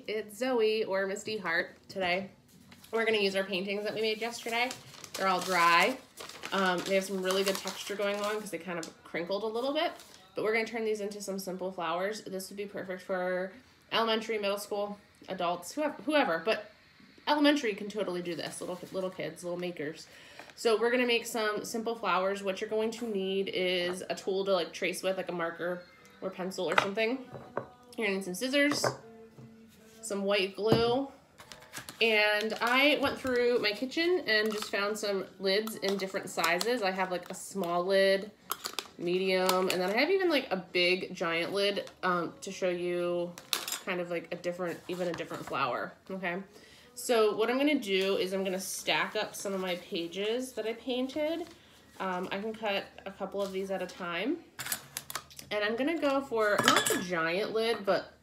it's Zoe, or Misty Heart, today. We're gonna use our paintings that we made yesterday. They're all dry. They have some really good texture going on because they kind of crinkled a little bit, but we're gonna turn these into some simple flowers. This would be perfect for elementary, middle school, adults, whoever, but elementary can totally do this, little kids, little makers. So we're gonna make some simple flowers. What you're going to need is a tool to like trace with, like a marker or pencil or something. You're gonna need some scissors, some white glue, and I went through my kitchen and just found some lids in different sizes. I have like a small lid, medium, and then I have even like a big giant lid to show you kind of like a different flower, okay? So what I'm gonna do is I'm gonna stack up some of my pages that I painted. I can cut a couple of these at a time. And I'm gonna go for, not the giant lid, but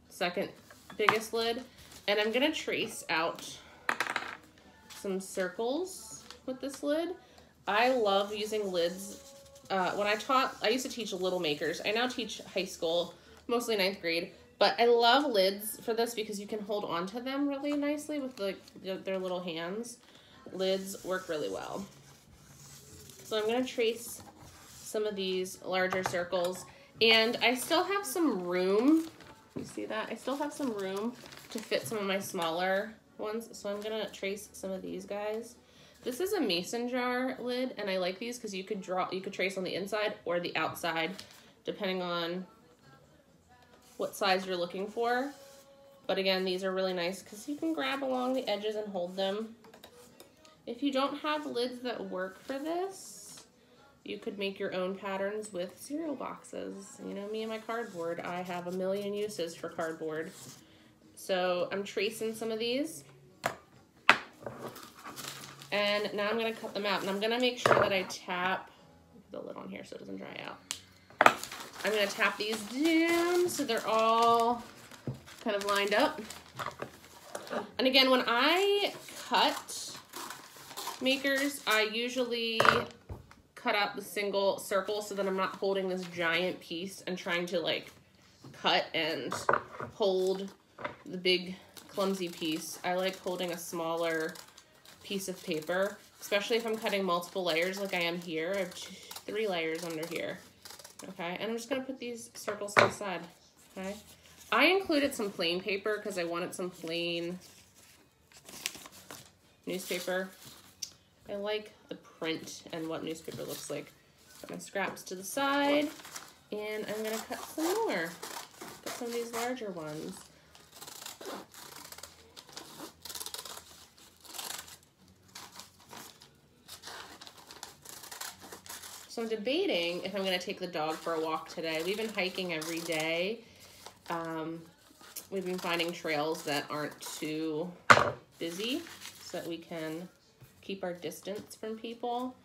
second biggest lid. And I'm gonna trace out some circles with this lid. I love using lids. When I used to teach little makers. I now teach high school, mostly 9th grade. But I love lids for this because you can hold on to them really nicely with their little hands. Lids work really well. So I'm gonna trace some of these larger circles, and I still have some room. You see that? I still have some room to fit some of my smaller ones. So I'm gonna trace some of these guys. This is a mason jar lid, and I like these because you could trace on the inside or the outside, depending on what size you're looking for. But again, these are really nice because you can grab along the edges and hold them. If you don't have lids that work for this, you could make your own patterns with cereal boxes. You know, me and my cardboard, I have a million uses for cardboard. So I'm tracing some of these. And now I'm gonna cut them out, and I'm gonna make sure that I tap the lid on here so it doesn't dry out. I'm gonna tap these down so they're all kind of lined up. And again, when I cut makers, I usually cut out the single circle so that I'm not holding this giant piece and trying to like cut and hold the big clumsy piece. I like holding a smaller piece of paper, especially if I'm cutting multiple layers like I am here. I have 3 layers under here. Okay, and I'm just gonna put these circles to the side, okay? I included some plain paper because I wanted some plain newspaper. I like the print and what newspaper looks like. Put my scraps to the side, and I'm gonna cut some more. Cut some of these larger ones. So I'm debating if I'm gonna take the dog for a walk today. We've been hiking every day. We've been finding trails that aren't too busy so that we can keep our distance from people.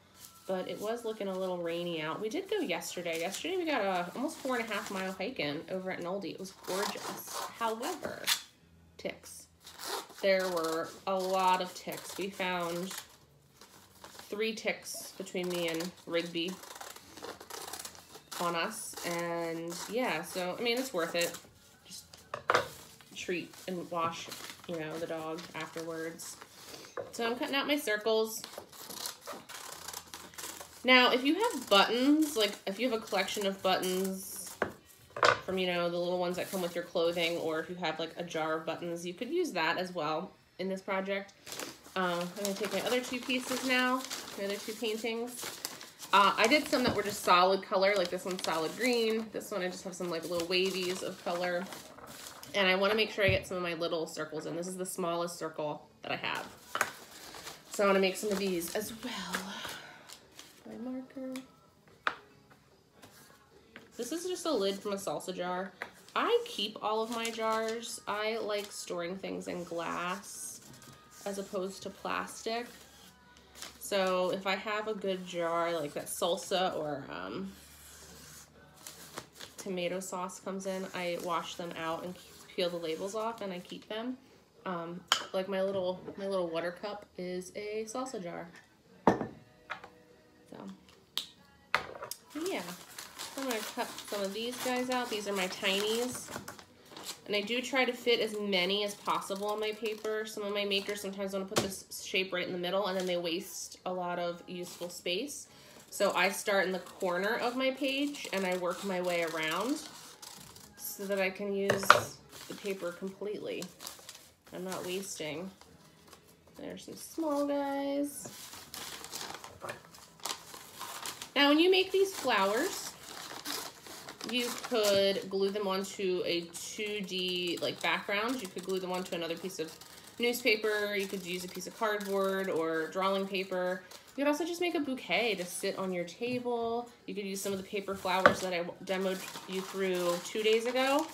But it was looking a little rainy out. We did go yesterday. Yesterday we got a almost 4.5 mile hike in over at Nolde. It was gorgeous. However, ticks. There were a lot of ticks. We found 3 ticks between me and Rigby on us, and yeah, so I mean, it's worth it. Just treat and wash, you know, the dog afterwards. So I'm cutting out my circles. Now, if you have buttons, like if you have a collection of buttons from, you know, the little ones that come with your clothing, or if you have like a jar of buttons, you could use that as well in this project. I'm gonna take my other 2 pieces now, my other 2 paintings. I did some that were just solid color, like this one's solid green. This one I just have some like little wavies of color. And I wanna make sure I get some of my little circles in. This is the smallest circle that I have. So I wanna make some of these as well. My marker. This is just a lid from a salsa jar. I keep all of my jars. I like storing things in glass as opposed to plastic. So if I have a good jar like that salsa or tomato sauce comes in, I wash them out and peel the labels off, and I keep them. Like my little water cup is a salsa jar. So yeah, I'm gonna cut some of these guys out. These are my tinies. And I do try to fit as many as possible on my paper. Some of my makers sometimes want to put this shape right in the middle and then they waste a lot of useful space. So I start in the corner of my page and I work my way around so that I can use the paper completely. I'm not wasting. There's some small guys. Now when you make these flowers, you could glue them onto a 2D like background. You could glue them onto another piece of newspaper. You could use a piece of cardboard or drawing paper. You could also just make a bouquet to sit on your table. You could use some of the paper flowers that I demoed you through 2 days ago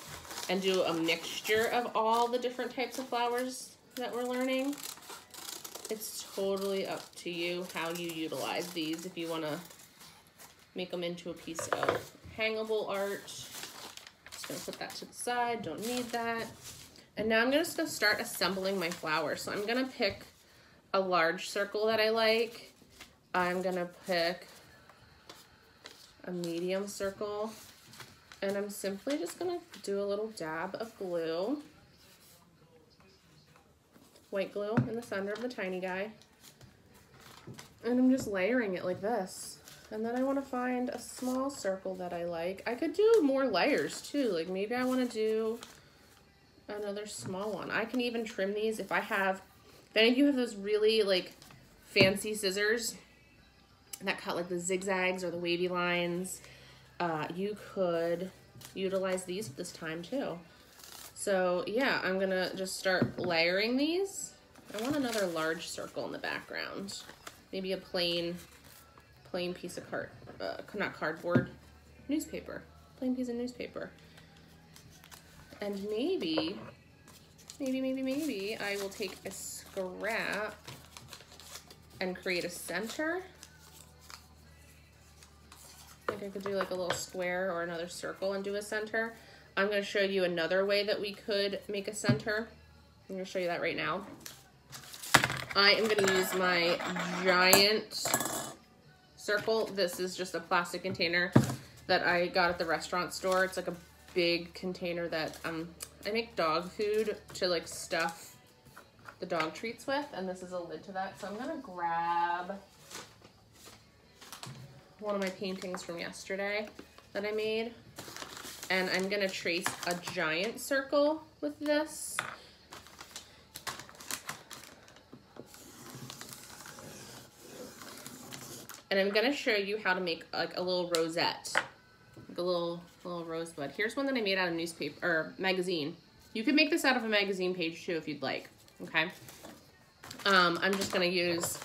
and do a mixture of all the different types of flowers that we're learning. It's totally up to you how you utilize these if you want to make them into a piece of hangable art. Just gonna put that to the side, don't need that. And now I'm just gonna start assembling my flowers. So I'm gonna pick a large circle that I like. I'm gonna pick a medium circle, and I'm simply just gonna do a little dab of glue, white glue in the center of the tiny guy. And I'm just layering it like this. And then I want to find a small circle that I like. I could do more layers too. Like maybe I want to do another small one. I can even trim these if any of you have those really like fancy scissors that cut like the zigzags or the wavy lines. You could utilize these at this time too. So yeah, I'm gonna just start layering these. I want another large circle in the background. Maybe a plain piece of not cardboard, newspaper. Plain piece of newspaper. And maybe I will take a scrap and create a center. I think I could do like a little square or another circle and do a center. I'm going to show you another way that we could make a center. I'm going to show you that right now. I am going to use my giant circle. This is just a plastic container that I got at the restaurant store. It's like a big container that I make dog food to like stuff the dog treats with, and this is a lid to that. So I'm gonna grab one of my paintings from yesterday that I made, and I'm gonna trace a giant circle with this. And I'm gonna show you how to make like a little rosette, like a little rosebud. Here's one that I made out of newspaper or magazine. You could make this out of a magazine page too if you'd like. Okay. I'm just gonna use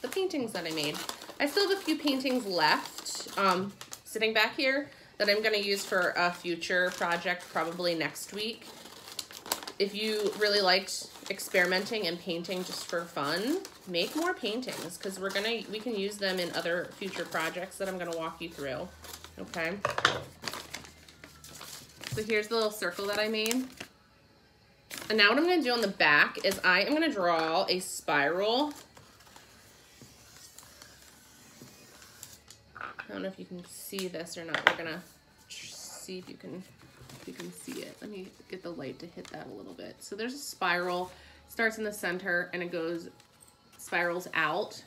the paintings that I made. I still have a few paintings left sitting back here that I'm gonna use for a future project, probably next week. If you really liked experimenting and painting just for fun, make more paintings because we can use them in other future projects that I'm gonna walk you through. Okay. So here's the little circle that I made. And now what I'm gonna do on the back is I am gonna draw a spiral. I don't know if you can see this or not. We're gonna see if you can see it. Let me get the light to hit that a little bit. So there's a spiral, starts in the center and it spirals out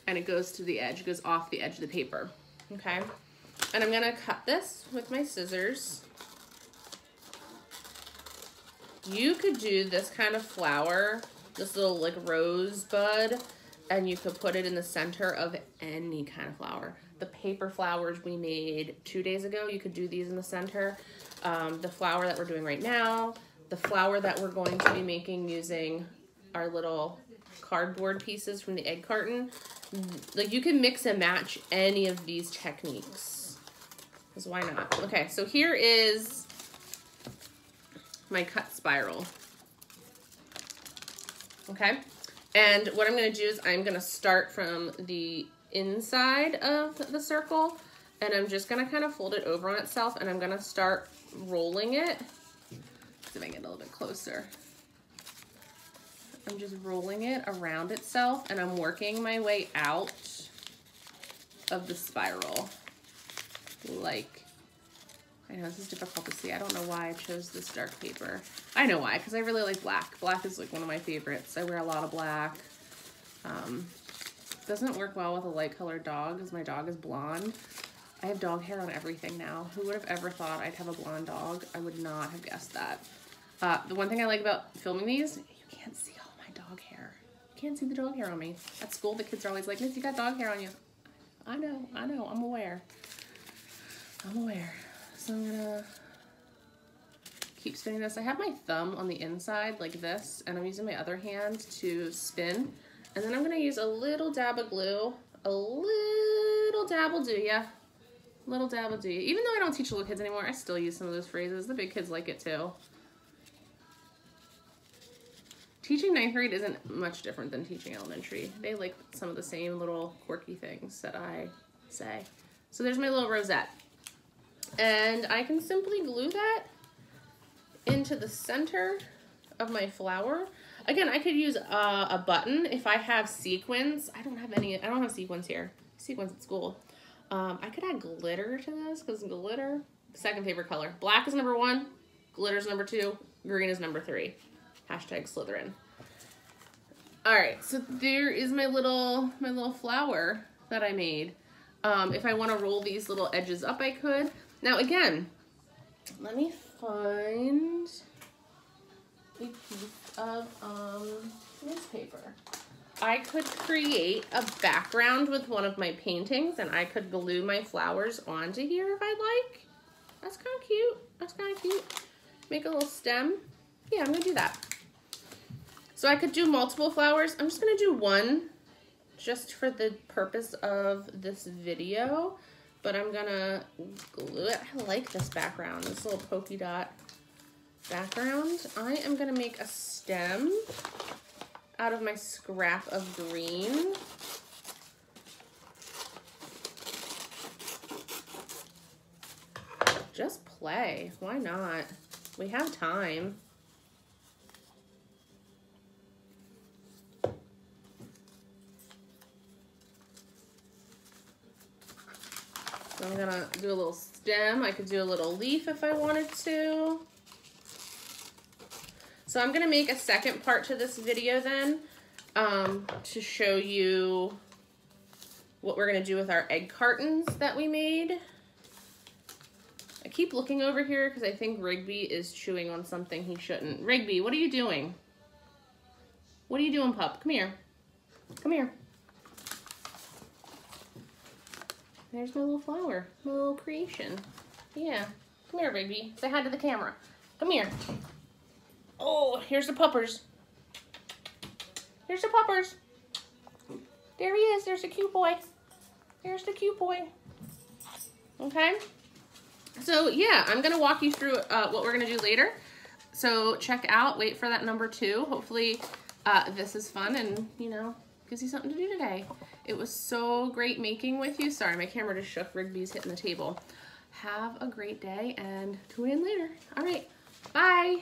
and it goes to the edge, it goes off the edge of the paper, okay? And I'm gonna cut this with my scissors. You could do this kind of flower, this little like rosebud, and you could put it in the center of any kind of flower. The paper flowers we made 2 days ago, you could do these in the center. The flower that we're doing right now, the flower that we're going to be making using our little cardboard pieces from the egg carton. Like you can mix and match any of these techniques, because why not? Okay, so here is my cut spiral. Okay, and what I'm gonna do is I'm gonna start from the inside of the circle and I'm just gonna kind of fold it over on itself and I'm gonna start rolling it. See if I can get a little bit closer. I'm just rolling it around itself and I'm working my way out of the spiral like I know this is difficult to see. I don't know why I chose this dark paper. I know why, because I really like black. Black is like one of my favorites. I wear a lot of black. Doesn't work well with a light colored dog because my dog is blonde. I have dog hair on everything now. Who would have ever thought I'd have a blonde dog? I would not have guessed that. The one thing I like about filming these, you can't see all my dog hair. You can't see the dog hair on me. At school, the kids are always like, Miss, you got dog hair on you. I know, I'm aware. I'm aware. So I'm gonna keep spinning this. I have my thumb on the inside like this, and I'm using my other hand to spin. And then I'm gonna use a little dab of glue. A little dab will do ya. Little dab will do ya. Even though I don't teach little kids anymore, I still use some of those phrases. The big kids like it too. Teaching 9th grade isn't much different than teaching elementary. They like some of the same little quirky things that I say. So there's my little rosette. And I can simply glue that into the center of my flower. Again, I could use a button if I have sequins. I don't have sequins here. Sequins at school. I could add glitter to this because glitter, second favorite color. Black is number 1, glitter is number 2, green is number 3. Hashtag Slytherin. All right, so there is my little flower that I made. If I want to roll these little edges up, I could. Now again, let me find a piece of newspaper. I could create a background with one of my paintings, and I could glue my flowers onto here if I'd like. That's kind of cute. That's kind of cute. Make a little stem. Yeah, I'm gonna do that. So I could do multiple flowers. I'm just gonna do one just for the purpose of this video, but I'm gonna glue it. I like this background, this little polka dot background. I am gonna make a stem out of my scrap of green. Just play, why not? We have time. So I'm gonna do a little stem. I could do a little leaf if I wanted to. So I'm gonna make a second part to this video then to show you what we're gonna do with our egg cartons that we made. I keep looking over here because I think Rigby is chewing on something he shouldn't. Rigby, what are you doing? What are you doing, pup? Come here. Come here. There's my little flower, my little creation. Yeah, come here, Rigby. Say hi to the camera. Come here. Oh, here's the puppers. Here's the puppers. There he is. There's the cute boy. There's the cute boy. Okay. So yeah, I'm gonna walk you through what we're gonna do later. So check out, wait for that number 2. Hopefully this is fun and, you know, gives you something to do today. It was so great making with you. Sorry, my camera just shook. Rigby's hitting the table. Have a great day and tune in later. All right, bye.